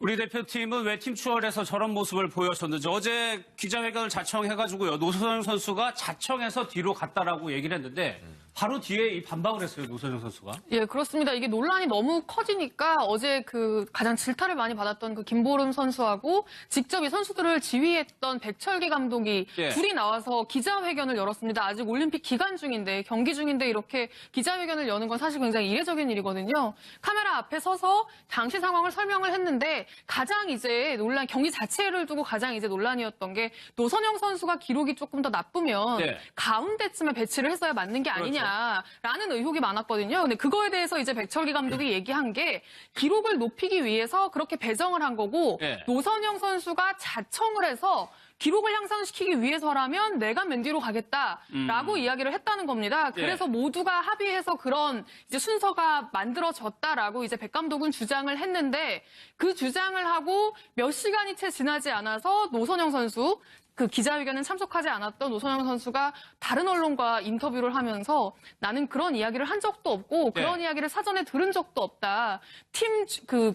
우리 대표팀은 왜 팀추월에서 저런 모습을 보여줬는지 어제 기자회견을 자청해가지고요. 노선영 선수가 자청해서 뒤로 갔다라고 얘기를 했는데 바로 뒤에 이 반박을 했어요. 노선영 선수가. 예, 그렇습니다. 이게 논란이 너무 커지니까 어제 가장 질타를 많이 받았던 김보름 선수하고 직접 이 선수들을 지휘했던 백철기 감독이 둘이 나와서 기자회견을 열었습니다. 아직 올림픽 기간 중인데 경기 중인데 이렇게 기자회견을 여는 건 사실 굉장히 이례적인 일이거든요. 카메라 앞에 서서 당시 상황을 설명을 했는데 가장 이제 경기 자체를 두고 가장 이제 논란이었던 게 노선영 선수가 기록이 조금 더 나쁘면 가운데쯤에 배치를 했어야 맞는 게 아니냐. 라는 의혹이 많았거든요. 근데 그거에 대해서 이제 백철기 감독이 얘기한 게 기록을 높이기 위해서 그렇게 배정을 한 거고 노선영 선수가 자청을 해서 기록을 향상시키기 위해서라면 내가 맨 뒤로 가겠다라고 이야기를 했다는 겁니다. 그래서 모두가 합의해서 그런 이제 순서가 만들어졌다라고 이제 백 감독은 주장을 했는데 그 주장을 하고 몇 시간이 채 지나지 않아서 노선영 선수 기자회견은 참석하지 않았던 노선영 선수가 다른 언론과 인터뷰를 하면서 나는 그런 이야기를 한 적도 없고 그런 이야기를 사전에 들은 적도 없다.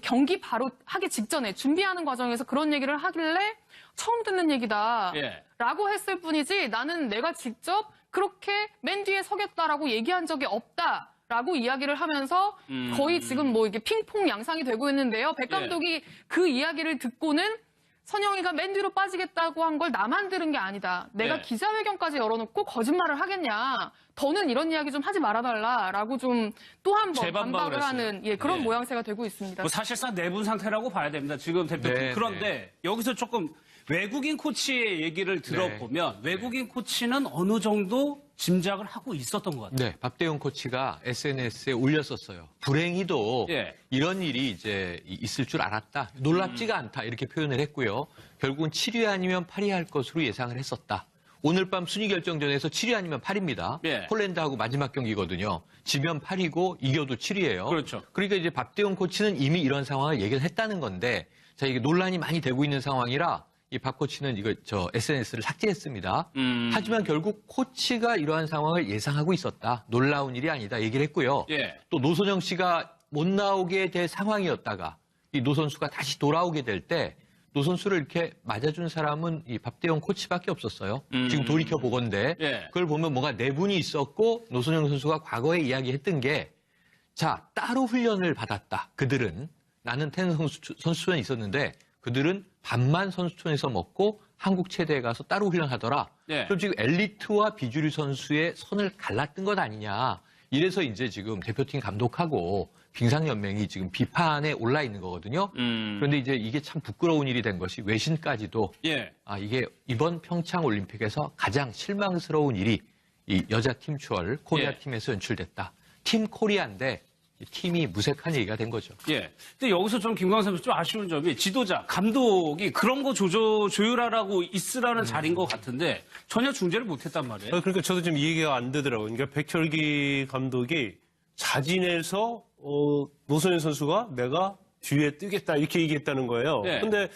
경기 바로 하기 직전에 준비하는 과정에서 그런 얘기를 하길래 처음 듣는 얘기다. 라고 했을 뿐이지 나는 내가 직접 그렇게 맨 뒤에 서겠다라고 얘기한 적이 없다. 라고 이야기를 하면서 거의 지금 이게 핑퐁 양상이 되고 있는데요. 백 감독이 그 이야기를 듣고는 선영이가 맨 뒤로 빠지겠다고 한 걸 나만 들은 게 아니다. 내가 기자회견까지 열어놓고 거짓말을 하겠냐. 더는 이런 이야기 좀 하지 말아달라라고 좀 또 한 번 반박을 하는 그런 모양새가 되고 있습니다. 사실상 내분 상태라고 봐야 됩니다. 지금 대표팀. 그런데 여기서 조금 외국인 코치의 얘기를 들어보면 외국인 코치는 어느 정도 짐작을 하고 있었던 것 같아요. 네, 박대용 코치가 SNS에 올렸었어요. 불행히도 이런 일이 이제 있을 줄 알았다. 놀랍지가 않다. 이렇게 표현을 했고요. 결국은 7위 아니면 8위 할 것으로 예상을 했었다. 오늘 밤 순위 결정전에서 7위 아니면 8위입니다. 폴란드하고 마지막 경기거든요. 지면 8위고 이겨도 7위예요. 그렇죠. 그러니까 이제 박대용 코치는 이미 이런 상황을 얘기를 했다는 건데 자, 이게 논란이 많이 되고 있는 상황이라 이 박 코치는 SNS를 삭제했습니다. 하지만 결국 코치가 이러한 상황을 예상하고 있었다. 놀라운 일이 아니다. 얘기를 했고요. 또 노선영 씨가 못 나오게 될 상황이었다가 이 노 선수가 다시 돌아오게 될 때 노 선수를 이렇게 맞아준 사람은 이 박대용 코치밖에 없었어요. 지금 돌이켜 보건데 그걸 보면 뭔가 내분이 있었고 노선영 선수가 과거에 이야기했던 게 자, 따로 훈련을 받았다. 그들은 나는 테니스 선수촌에 있었는데 그들은 밥만 선수촌에서 먹고 한국 체대에 가서 따로 훈련하더라. 그럼 지금 엘리트와 비주류 선수의 선을 갈랐던 것 아니냐. 이래서 이제 지금 대표팀 감독하고 빙상연맹이 지금 비판에 올라 있는 거거든요. 그런데 이제 이게 참 부끄러운 일이 된 것이 외신까지도 이게 이번 평창 올림픽에서 가장 실망스러운 일이 이 여자 팀 추월 코리아 팀에서 연출됐다. 팀 코리아인데 팀이 무색한 얘기가 된 거죠. 근데 여기서 좀 김광석 선수 좀 아쉬운 점이 지도자, 감독이 그런 거 조율하라고 있으라는 자리인 것 같은데 전혀 중재를 못했단 말이에요. 그러니까 저도 좀 이해가 안 되더라고요. 그러니까 백철기 감독이 자진해서 노선현 선수가 내가 뒤에 뜨겠다 이렇게 얘기했다는 거예요. 근데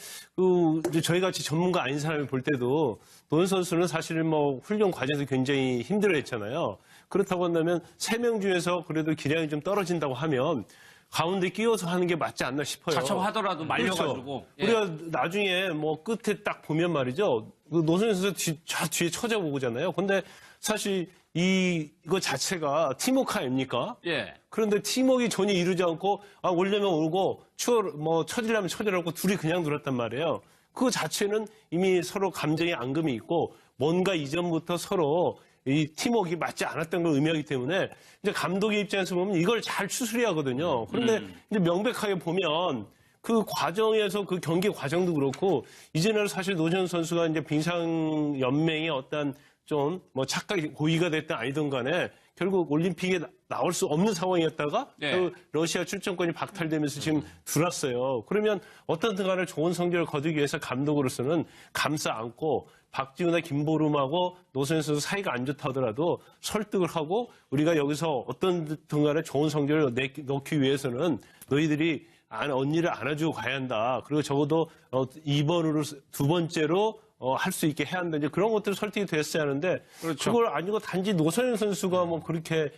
저희 같이 전문가 아닌 사람이 볼 때도 노선 선수는 사실은 훈련 과정에서 굉장히 힘들어했잖아요. 그렇다고 한다면 3명 중에서 그래도 기량이 좀 떨어진다고 하면 가운데 끼워서 하는 게 맞지 않나 싶어요. 자청하더라도 말려가지고. 우리가 나중에 끝에 딱 보면 말이죠. 노선현 선수 저 뒤에 쳐다보잖아요. 근데 사실 이거 자체가 팀워크 아닙니까? 그런데 팀워크가 전혀 이루지 않고 오려면 오고 쳐지려면 쳐지라고 둘이 그냥 놀았단 말이에요. 그 자체는 이미 서로 감정의 앙금이 있고 뭔가 이전부터 서로 이 팀워크가 맞지 않았던 걸 의미하기 때문에 이제 감독의 입장에서 보면 이걸 잘 추스려야 하거든요. 그런데 이제 명백하게 보면 그 과정에서 그 경기 과정도 그렇고 이제는 사실 노선 선수가 이제 빙상 연맹의 어떤 좀 착각이 고의가 됐든 아니든 간에 결국 올림픽에 나올 수 없는 상황이었다가 그 러시아 출전권이 박탈되면서 지금 들어왔어요. 그러면 어떻든 간에 좋은 성적을 거두기 위해서 감독으로서는 감싸 안고 박지훈이나 김보름하고 노선현 선수 사이가 안 좋다 하더라도 설득을 하고 우리가 여기서 어떤 등간에 좋은 성적을 넣기 위해서는 너희들이 언니를 안아주고 가야 한다. 그리고 적어도 2번으로 두 번째로 할 수 있게 해야 한다. 이제 그런 것들을 설득이 됐어야 하는데 그걸 아니고 단지 노선현 선수가 그렇게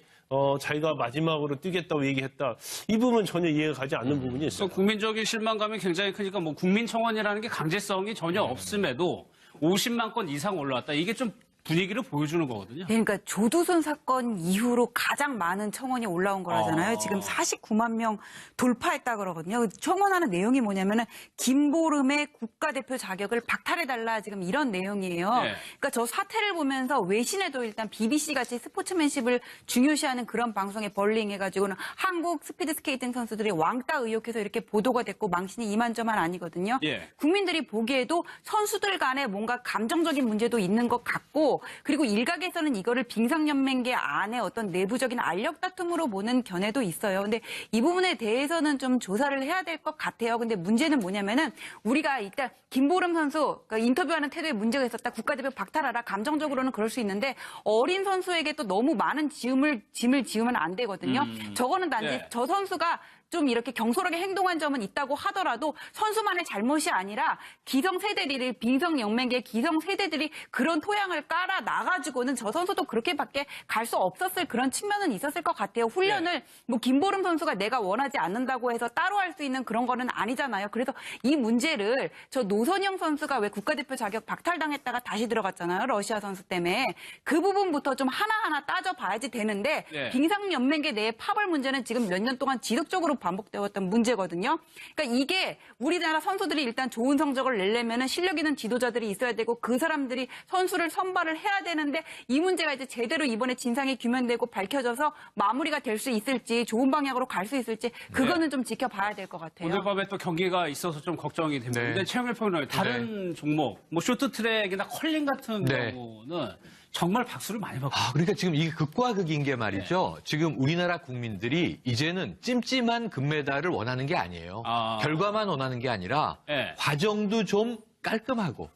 자기가 마지막으로 뛰겠다고 얘기했다. 이 부분은 전혀 이해가 가지 않는 부분이 있어요. 국민적인 실망감이 굉장히 크니까 뭐 국민청원이라는 게 강제성이 전혀 없음에도 50만 건 이상 올라왔다. 이게 좀 분위기를 보여주는 거거든요. 그러니까 조두순 사건 이후로 가장 많은 청원이 올라온 거라잖아요. 지금 49만 명 돌파했다 그러거든요. 청원하는 내용이 뭐냐면은 김보름의 국가대표 자격을 박탈해달라 지금 이런 내용이에요. 네. 그러니까 저 사태를 보면서 외신에도 일단 BBC 같이 스포츠맨십을 중요시하는 그런 방송에 벌링해가지고는 한국 스피드스케이팅 선수들이 왕따 의혹해서 이렇게 보도가 됐고 망신이 이만저만 아니거든요. 예. 국민들이 보기에도 선수들 간에 뭔가 감정적인 문제도 있는 것 같고 그리고 일각에서는 이거를 빙상연맹계 안에 어떤 내부적인 알력 다툼으로 보는 견해도 있어요. 근데 이 부분에 대해서는 좀 조사를 해야 될 것 같아요. 근데 문제는 뭐냐면은 우리가 일단 김보름 선수 그러니까 인터뷰하는 태도에 문제가 있었다. 국가대표 박탈하라. 감정적으로는 그럴 수 있는데 어린 선수에게 또 너무 많은 짐을 지으면 안 되거든요. 저거는 단지 네. 저 선수가 좀 이렇게 경솔하게 행동한 점은 있다고 하더라도 선수만의 잘못이 아니라 기성세대들이 빙성연맹계 기성세대들이 그런 토양을 깔아 나가지고는 저 선수도 그렇게밖에 갈 수 없었을 그런 측면은 있었을 것 같아요. 훈련을 뭐 김보름 선수가 내가 원하지 않는다고 해서 따로 할 수 있는 그런 거는 아니잖아요. 그래서 이 문제를 저 노선영 선수가 왜 국가대표 자격 박탈당했다가 다시 들어갔잖아요. 러시아 선수 때문에. 그 부분부터 좀 하나하나 따져봐야지 되는데 네. 빙상연맹계 내의 파벌 문제는 지금 몇 년 동안 지속적으로 반복되었던 문제거든요. 그러니까 이게 우리나라 선수들이 일단 좋은 성적을 내려면은 실력 있는 지도자들이 있어야 되고 그 사람들이 선수를 선발을 해야 되는데 이 문제가 이제 제대로 이번에 진상이 규명되고 밝혀져서 마무리가 될 수 있을지 좋은 방향으로 갈 수 있을지 그거는 좀 지켜봐야 될 것 같아요. 오늘 밤에 또 경기가 있어서 좀 걱정이 됩니다. 네. 근데 최영일 평론가님 다른 종목, 뭐 쇼트트랙이나 컬링 같은 네. 경우는 정말 박수를 많이 받고 그러니까 지금 이게 극과 극인 게 말이죠. 지금 우리나라 국민들이 이제는 찜찜한 금메달을 원하는 게 아니에요. 결과만 원하는 게 아니라 네. 과정도 좀 깔끔하고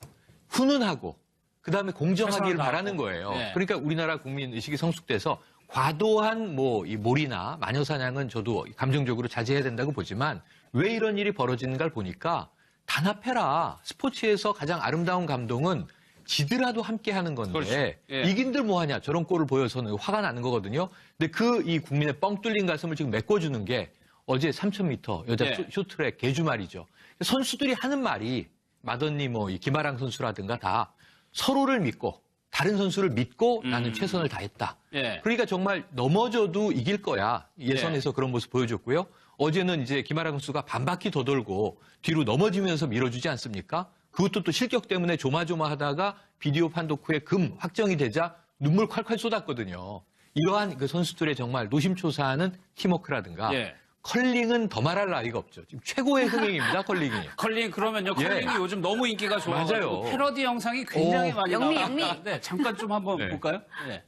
훈훈하고 그다음에 공정하기를 최선을 바라는 다하고. 거예요. 네. 그러니까 우리나라 국민 의식이 성숙돼서 과도한 뭐 이 몰이나 마녀 사냥은 저도 감정적으로 자제해야 된다고 보지만 왜 이런 일이 벌어지는가를 보니까 단합해라. 스포츠에서 가장 아름다운 감동은 지더라도 함께 하는 건데 그렇죠. 예. 이긴들 뭐하냐 저런 꼴을 보여서는 화가 나는 거거든요. 근데 그 이 국민의 뻥 뚫린 가슴을 지금 메꿔주는 게 어제 3000m 여자 예. 쇼트트랙 개주 말이죠. 선수들이 하는 말이 마더니 뭐 이 김아랑 선수라든가 다 서로를 믿고 다른 선수를 믿고 나는 최선을 다했다. 예. 그러니까 정말 넘어져도 이길 거야. 예선에서 그런 모습 보여줬고요. 어제는 이제 김아랑 선수가 반바퀴 더 돌고 뒤로 넘어지면서 밀어주지 않습니까? 그것도 또 실격 때문에 조마조마하다가 비디오 판독 후에 금 확정이 되자 눈물 콸콸 쏟았거든요. 이러한 그 선수들의 정말 노심초사하는 팀워크라든가 예. 컬링은 더 말할 나위가 없죠. 지금 최고의 흥행입니다, 컬링이. 컬링 그러면요. 예. 컬링이 요즘 너무 인기가 좋아요. 맞아요. 패러디 영상이 굉장히 오. 많이 영미, 나오는데 영미. 잠깐 좀 한번 네. 볼까요? 네.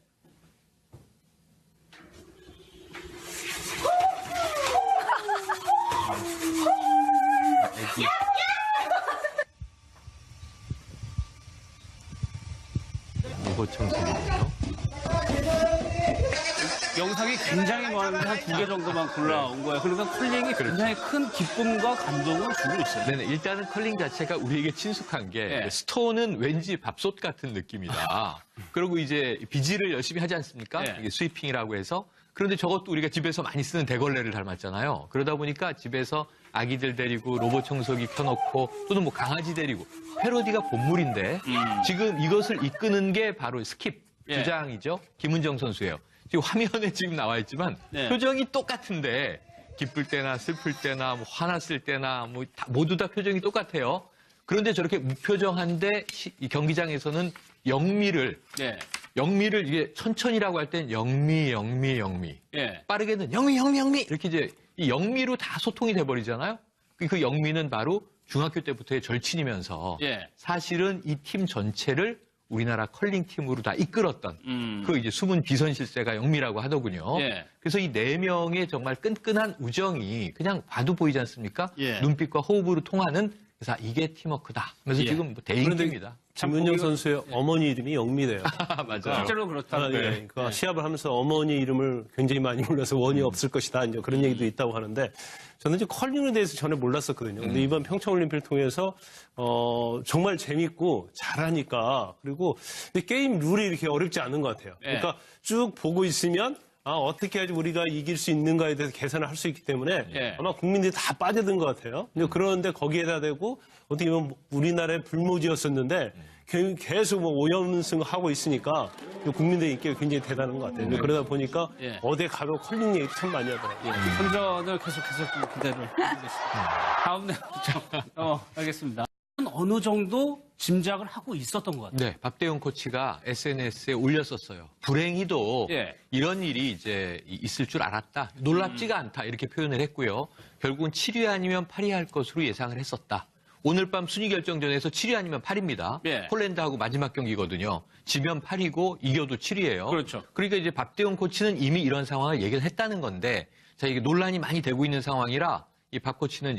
로봇 청소년이요. 영상이 굉장히 많은데 한 2개 정도만 골라온 거예요. 그러니까 컬링이 굉장히 큰 기쁨과 감동을 주고 있어요. 네네, 일단은 컬링 자체가 우리에게 친숙한 게 네. 스톤은 왠지 밥솥 같은 느낌이다. 그리고 이제 비지를 열심히 하지 않습니까? 네. 이게 스위핑이라고 해서. 그런데 저것도 우리가 집에서 많이 쓰는 대걸레를 닮았잖아요. 그러다 보니까 집에서 아기들 데리고 로봇 청소기 켜놓고 또는 뭐 강아지 데리고 패러디가 본물인데 지금 이것을 이끄는 게 바로 스킵 예. 주장이죠. 김은정 선수예요. 지금 화면에 지금 나와 있지만 네. 표정이 똑같은데 기쁠 때나 슬플 때나 뭐 화났을 때나 뭐 모두 다 표정이 똑같아요. 그런데 저렇게 무표정한데 이 경기장에서는 영미를 이게 천천히라고 할 땐 영미 예. 빠르게는 영미 이렇게 이제 이 영미로 다 소통이 돼버리잖아요. 그 영미는 바로 중학교 때부터의 절친이면서 예. 사실은 이 팀 전체를 우리나라 컬링 팀으로 다 이끌었던 그 이제 숨은 비선실세가 영미라고 하더군요. 예. 그래서 이 4명의 정말 끈끈한 우정이 그냥 봐도 보이지 않습니까? 예. 눈빛과 호흡으로 통하는 그래서 이게 팀워크다. 그래서 예. 지금 뭐 대인기입니다. 김은영 선수의 어머니 이름이 영미래요. 맞아요. 실제로 그렇다. 예, 그러니까 시합을 하면서 어머니 이름을 굉장히 많이 불러서 원이 없을 것이다. 이제 그런 얘기도 있다고 하는데 저는 이제 컬링에 대해서 전에 몰랐었거든요. 근데 이번 평창올림픽을 통해서 정말 재밌고 잘하니까 그리고 근데 게임 룰이 이렇게 어렵지 않은 것 같아요. 그러니까 쭉 보고 있으면 어떻게 해야지 우리가 이길 수 있는가에 대해서 계산을 할 수 있기 때문에 예. 아마 국민들이 다 빠져든 것 같아요. 근데 그런데 거기에다 대고 어떻게 보면 우리나라의 불모지였었는데 계속 뭐 오연승하고 있으니까 국민들 인기가 굉장히 대단한 것 같아요. 그러다 보니까 예. 어디 가도 컬링 얘기 참 많이 하더라고요. 선전을 계속해서 좀 기대를 하겠습니다. 다음 내용 알겠습니다. 어느 정도 짐작을 하고 있었던 것 같아요. 네, 박대용 코치가 SNS에 올렸었어요. 불행히도 예. 이런 일이 이제 있을 줄 알았다. 놀랍지가 않다. 이렇게 표현을 했고요. 결국은 7위 아니면 8위 할 것으로 예상을 했었다. 오늘 밤 순위 결정전에서 7위 아니면 8위입니다. 예. 폴란드하고 마지막 경기거든요. 지면 8위고 이겨도 7위예요. 그렇죠. 그러니까 이제 박대용 코치는 이미 이런 상황을 얘기를 했다는 건데, 자, 이게 논란이 많이 되고 있는 상황이라 이 박 코치는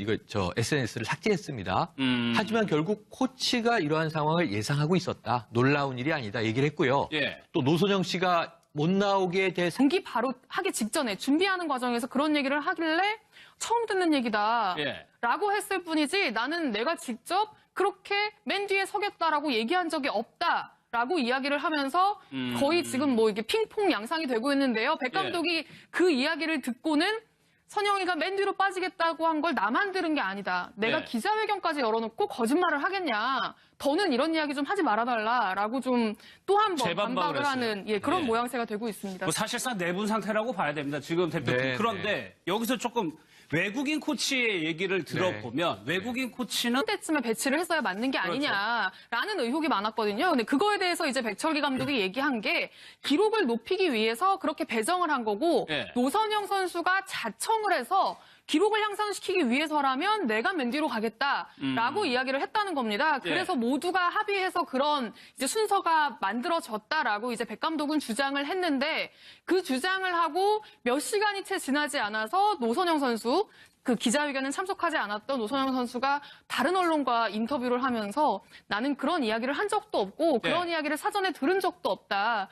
SNS를 삭제했습니다. 하지만 결국 코치가 이러한 상황을 예상하고 있었다. 놀라운 일이 아니다. 얘기를 했고요. 예. 또 노선영 씨가 못 나오게 될 경기 바로 하기 직전에 준비하는 과정에서 그런 얘기를 하길래 처음 듣는 얘기다 예. 라고 했을 뿐이지 나는 내가 직접 그렇게 맨 뒤에 서겠다라고 얘기한 적이 없다. 라고 이야기를 하면서 거의 지금 뭐 이게 핑퐁 양상이 되고 있는데요. 백 감독이 그 이야기를 듣고는 선영이가 맨 뒤로 빠지겠다고 한 걸 나만 들은 게 아니다. 내가 네. 기자회견까지 열어놓고 거짓말을 하겠냐. 더는 이런 이야기 좀 하지 말아달라라고 좀 또 한 번 재반박을 반박을 하는 그런 예. 모양새가 되고 있습니다. 뭐 사실상 내분 상태라고 봐야 됩니다. 지금 대표팀. 네, 그런데 여기서 조금 외국인 코치의 얘기를 들어보면 외국인 코치는 때쯤에 배치를 했어야 맞는 게 아니냐라는 의혹이 많았거든요. 근데 그거에 대해서 이제 백철기 감독이 얘기한 게 기록을 높이기 위해서 그렇게 배정을 한 거고 예. 노선영 선수가 자청을 해서 기록을 향상시키기 위해서라면 내가 맨 뒤로 가겠다라고 이야기를 했다는 겁니다. 그래서 모두가 합의해서 그런 이제 순서가 만들어졌다라고 이제 백 감독은 주장을 했는데 그 주장을 하고 몇 시간이 채 지나지 않아서 노선영 선수 그 기자회견은 참석하지 않았던 노선영 선수가 다른 언론과 인터뷰를 하면서 나는 그런 이야기를 한 적도 없고 그런 이야기를 사전에 들은 적도 없다.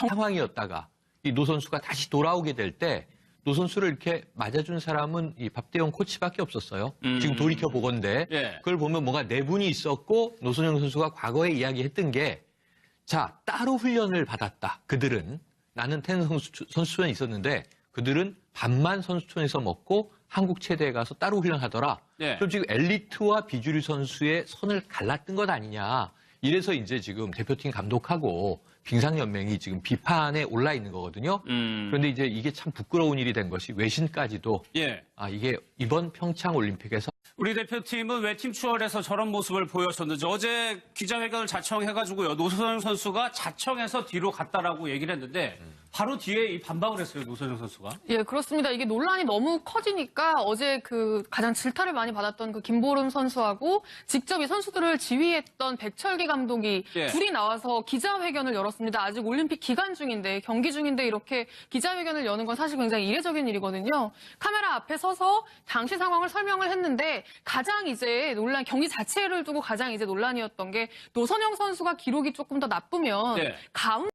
상황이었다가 이 노 선수가 다시 돌아오게 될 때 노 선수를 이렇게 맞아준 사람은 이 박대용 코치밖에 없었어요. 지금 돌이켜 보건데 예. 그걸 보면 뭔가 내분이 있었고 노선영 선수가 과거에 이야기했던 게 자, 따로 훈련을 받았다. 그들은 나는 태릉 선수촌에 있었는데 그들은 밥만 선수촌에서 먹고 한국 체대에 가서 따로 훈련하더라. 예. 그럼 지금 엘리트와 비주류 선수의 선을 갈랐던 것 아니냐. 이래서 이제 지금 대표팀 감독하고 빙상연맹이 지금 비판에 올라 있는 거거든요. 그런데 이제 이게 참 부끄러운 일이 된 것이 외신까지도 이게 이번 평창 올림픽에서 우리 대표팀은 왜 팀 추월해서 저런 모습을 보여줬는지 어제 기자회견을 자청해가지고요. 노선영 선수가 자청해서 뒤로 갔다라고 얘기를 했는데 바로 뒤에 이 반박을 했어요. 노선영 선수가. 예, 그렇습니다. 이게 논란이 너무 커지니까 어제 그 가장 질타를 많이 받았던 그 김보름 선수하고 직접 이 선수들을 지휘했던 백철기 감독이 둘이 나와서 기자회견을 열었습니다. 아직 올림픽 기간 중인데 경기 중인데 이렇게 기자회견을 여는 건 사실 굉장히 이례적인 일이거든요. 카메라 앞에 서서 당시 상황을 설명을 했는데 가장 이제 경기 자체를 두고 가장 이제 논란이었던 게 노선영 선수가 기록이 조금 더 나쁘면 가운데